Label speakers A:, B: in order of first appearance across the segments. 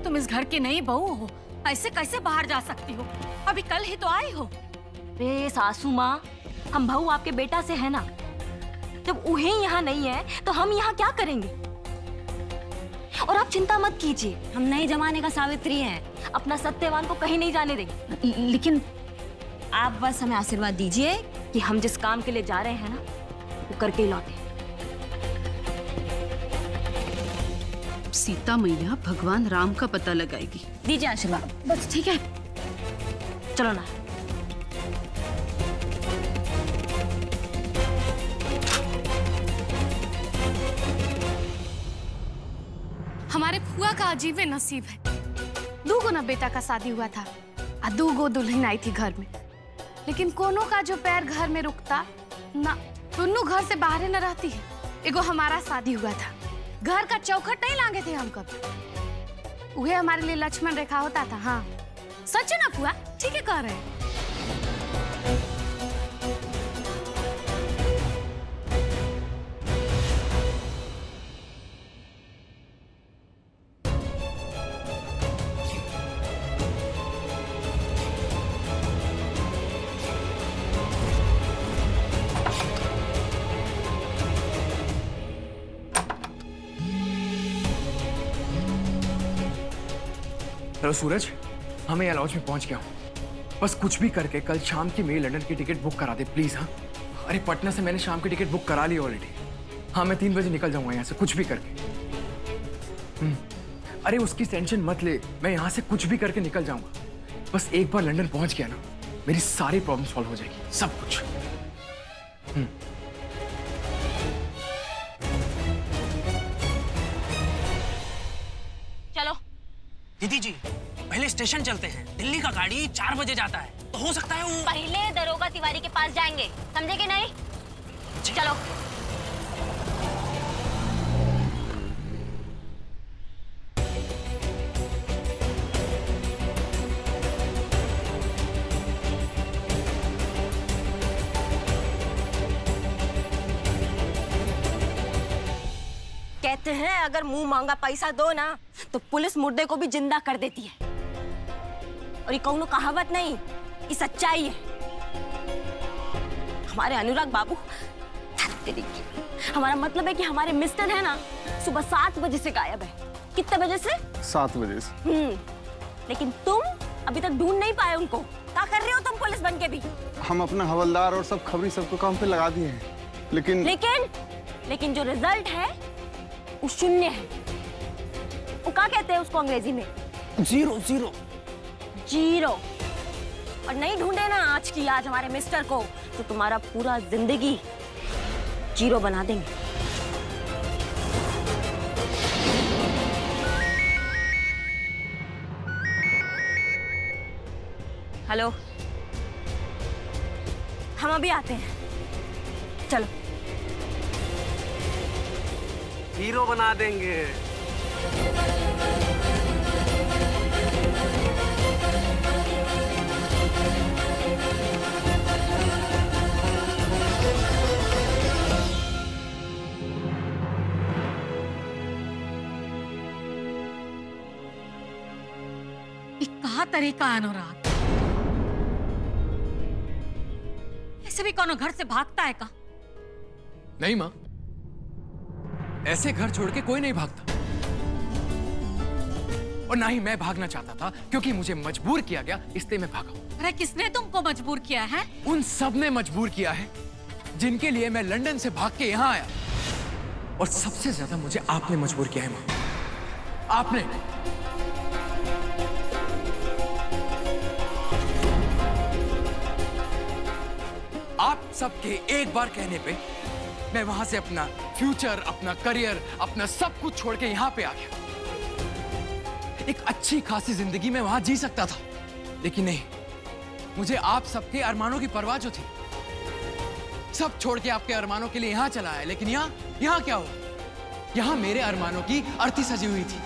A: तुम इस घर की नई बहू हो, ऐसे कैसे बाहर जा सकती हो? अभी कल ही तो आई हो।
B: रे सासू माँ, हम बहू आपके बेटा से है ना, जब उन्हें यहाँ नहीं है तो हम यहाँ क्या करेंगे? और आप चिंता मत कीजिए, हम नए जमाने का सावित्री हैं, अपना सत्यवान को कहीं नहीं जाने देंगे। लेकिन आप बस हमें आशीर्वाद दीजिए कि हम जिस काम के लिए जा रहे हैं ना, वो करके ही लौटे।
C: सीता मैया भगवान राम का पता लगाएगी।
B: दीजिए आशीर्वाद।
A: बस ठीक है,
B: चलो ना।
D: हमारे फुआ का अजीब नसीब है। 2 गो ना बेटा का शादी हुआ था और 2 गो दुल्हन आई थी घर में, लेकिन कोनो का जो पैर घर में रुकता ना, दोनों घर से बाहर न रहती है। एगो हमारा शादी हुआ था, घर का चौखट नहीं लांगे थे हम कभी, वह हमारे लिए लक्ष्मण रेखा होता था। हाँ सच है ना फुआ, ठीक है कह रहे हैं।
E: हेलो सूरज, हमें यहाँ लॉज में पहुंच गया हूँ। बस कुछ भी करके कल शाम की मेरी लंदन की टिकट बुक करा दे प्लीज। हाँ अरे पटना से मैंने शाम की टिकट बुक करा ली ऑलरेडी। हाँ मैं 3 बजे निकल जाऊंगा यहाँ से, कुछ भी करके। अरे उसकी टेंशन मत ले, मैं यहाँ से कुछ भी करके निकल जाऊंगा। बस एक बार लंदन पहुंच गया ना, मेरी सारी प्रॉब्लम सॉल्व हो जाएगी, सब कुछ।
B: चलो
F: दीदी जी, पहले स्टेशन चलते हैं। दिल्ली का गाड़ी 4 बजे जाता है, तो हो सकता है वो
B: पहले दरोगा तिवारी के पास जाएंगे, समझे कि नहीं? चलो। कहते हैं अगर मुंह मांगा पैसा दो ना, तो पुलिस मुर्दे को भी जिंदा कर देती है। और ये कौनो कहावत नहीं, ये सच्चाई है। हमारे अनुराग बाबू, हमारा मतलब है कि हमारे मिस्टर है ना, सुबह 7 बजे से गायब है। कितने बजे से?
G: 7 बजे से।
B: लेकिन तुम अभी तक ढूंढ नहीं पाए उनको। क्या कर रहे हो तुम पुलिस बन के भी?
G: हम अपना हवलदार और सब खबरी सबको काम पे लगा दिए हैं, लेकिन जो रिजल्ट है वो 0 है। वो क्या कहते हैं उसको अंग्रेजी में?
F: 0।
B: और नहीं ढूंढे ना आज की आज हमारे मिस्टर को, तो तुम्हारा पूरा जिंदगी 0 बना देंगे। हेलो, हम अभी आते हैं, चलो।
F: 0 बना देंगे।
A: कहा तरीका अनुराग, ऐसे भी कौन घर से भागता है का?
E: नहीं माँ, ऐसे घर छोड़ के कोई नहीं भागता। और ना ही मैं भागना चाहता था, क्योंकि मुझे मजबूर किया गया, इसलिए मैं भागा हूं।
A: अरे किसने तुमको मजबूर किया है?
E: उन सब ने मजबूर किया है जिनके लिए मैं लंदन से भाग के यहाँ आया। और सबसे ज्यादा मुझे आपने मजबूर किया है माँ, आपने। आप सबके एक बार कहने पे मैं वहां से अपना फ्यूचर, अपना करियर, अपना सब कुछ छोड़ के यहां पे आ गया। एक अच्छी खासी जिंदगी में वहां जी सकता था, लेकिन नहीं, मुझे आप सबके अरमानों की परवाह जो थी, सब छोड़ के आपके अरमानों के लिए यहां चला है। लेकिन यहां क्या हुआ? यहां मेरे अरमानों की अर्थी सजी हुई थी।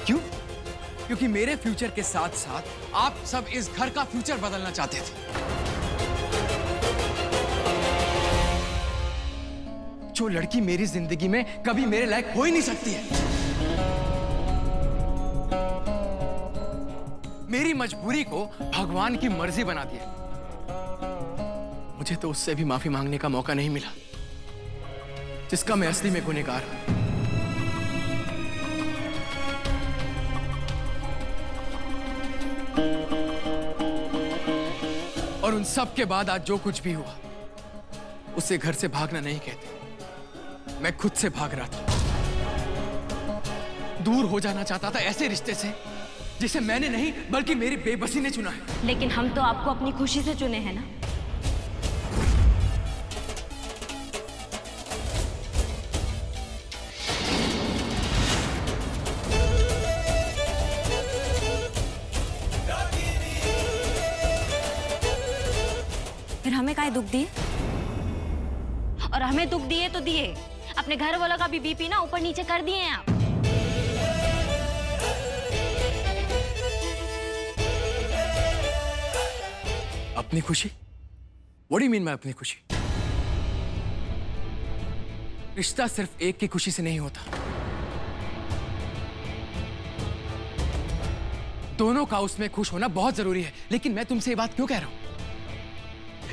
E: क्यों? क्योंकि मेरे फ्यूचर के साथ साथ आप सब इस घर का फ्यूचर बदलना चाहते थे। जो लड़की मेरी जिंदगी में कभी मेरे लायक हो ही नहीं सकती है। मेरी मजबूरी को भगवान की मर्जी बना दिया। मुझे तो उससे भी माफी मांगने का मौका नहीं मिला जिसका मैं असली में गुनहगार हूं। और उन सब के बाद आज जो कुछ भी हुआ उसे घर से भागना नहीं कहते। मैं खुद से भाग रहा था, दूर हो जाना चाहता था ऐसे रिश्ते से जिसे मैंने नहीं बल्कि मेरी बेबसी ने चुना है।
B: लेकिन हम तो आपको अपनी खुशी से चुने हैं ना। फिर हमें काहे दुख दिए? और हमें दुख दिए तो दिए, अपने घर वालों का भी बीपी ना ऊपर नीचे कर दिए हैं आप।
E: अपनी खुशी? What do you mean by अपनी खुशी? रिश्ता सिर्फ एक की खुशी से नहीं होता, दोनों का उसमें खुश होना बहुत जरूरी है। लेकिन मैं तुमसे ये बात क्यों कह रहा हूं?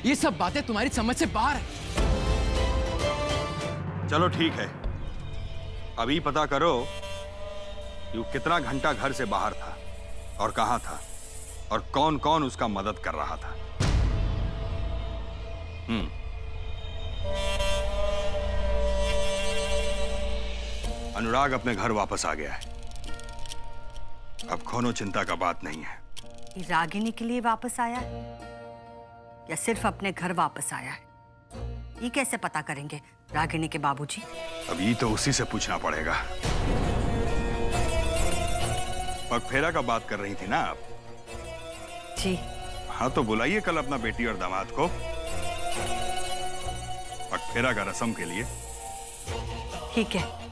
E: ये सब बातें तुम्हारी समझ से बाहर है।
H: चलो ठीक है, अभी पता करो कि वो कितना घंटा घर से बाहर था और कहां था और कौन कौन उसका मदद कर रहा था। अनुराग अपने घर वापस आ गया है। अब कोनो चिंता का बात नहीं है।
I: ये रागिनी के लिए वापस आया है या सिर्फ अपने घर वापस आया है? ये कैसे पता करेंगे रागिनी के बाबूजी?
H: अभी तो उसी से पूछना पड़ेगा। पगफेरा का बात कर रही थी ना आप?
I: जी
H: हाँ, तो बुलाइए कल अपना बेटी और दामाद को पगफेरा का रस्म के लिए।
I: ठीक है।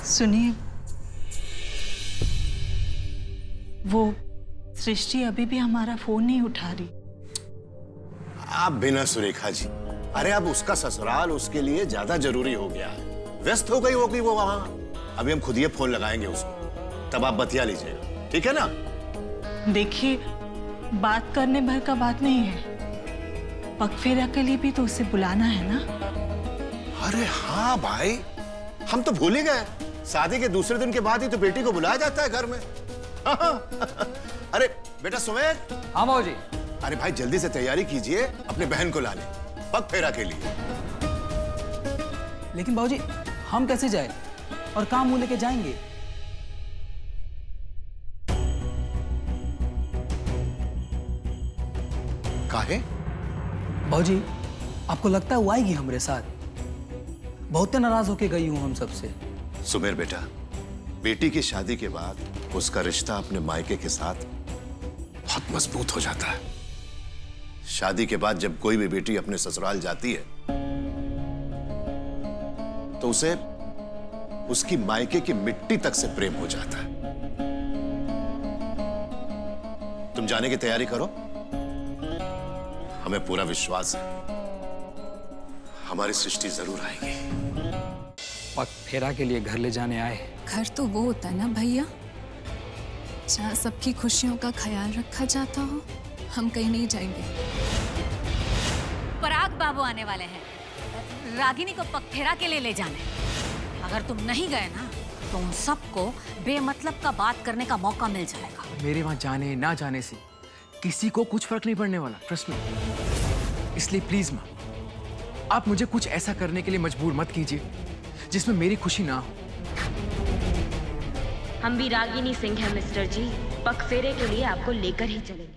C: सुनिए, वो सृष्टि अभी भी हमारा फोन नहीं उठा रही।
J: आप बिना सुरेखा जी, अरे अब उसका ससुराल उसके लिए ज्यादा जरूरी हो गया है, व्यस्त हो गई होगी वो वहां। अभी हम खुद ही फोन लगाएंगे उसको, तब आप बतिया लीजिएगा, ठीक है ना?
C: देखिए, बात करने भर का बात नहीं है, पगफेरा के लिए भी तो उसे बुलाना है ना।
J: अरे हाँ भाई, हम तो भूल ही गए, शादी के दूसरे दिन के बाद ही तो बेटी को बुलाया जाता है घर में। अरे बेटा सुमेर।
E: हाँ बाबूजी।
J: अरे भाई जल्दी से तैयारी कीजिए अपने बहन को लाने पगफेरा के लिए।
K: लेकिन बाबूजी हम कैसे जाए और कहाँ मुंह लेके जाएंगे?
J: काहे?
K: बाबूजी आपको लगता है वो आएगी हमारे साथ? बहुत नाराज होके गई हूं हम सबसे।
J: सुमेर बेटा, बेटी की शादी के बाद उसका रिश्ता अपने मायके के साथ बहुत मजबूत हो जाता है। शादी के बाद जब कोई भी बेटी अपने ससुराल जाती है तो उसे उसकी मायके की मिट्टी तक से प्रेम हो जाता है। तुम जाने की तैयारी करो, हमें पूरा विश्वास है हमारी सृष्टि जरूर आएगी।
E: पगफेरा के लिए घर ले जाने आए।
L: घर तो वो होता है ना भैया जहाँ सबकी खुशियों का ख्याल रखा जाता हो। हम कहीं नहीं जाएंगे।
A: पराग बाबू आने वाले हैं, रागिनी को पगफेरा के लिए ले जाने। अगर तुम नहीं गए ना तो उन सबको बेमतलब का बात करने का मौका मिल जाएगा।
E: मेरे वहां जाने ना जाने से किसी को कुछ फर्क नहीं पड़ने वाला, ट्रस्ट मी। इसलिए प्लीज मां, आप मुझे कुछ ऐसा करने के लिए मजबूर मत कीजिए जिसमें मेरी खुशी ना हो।
B: हम भी रागिनी सिंह हैं मिस्टर जी, पगफेरे के लिए आपको लेकर ही चलेंगे।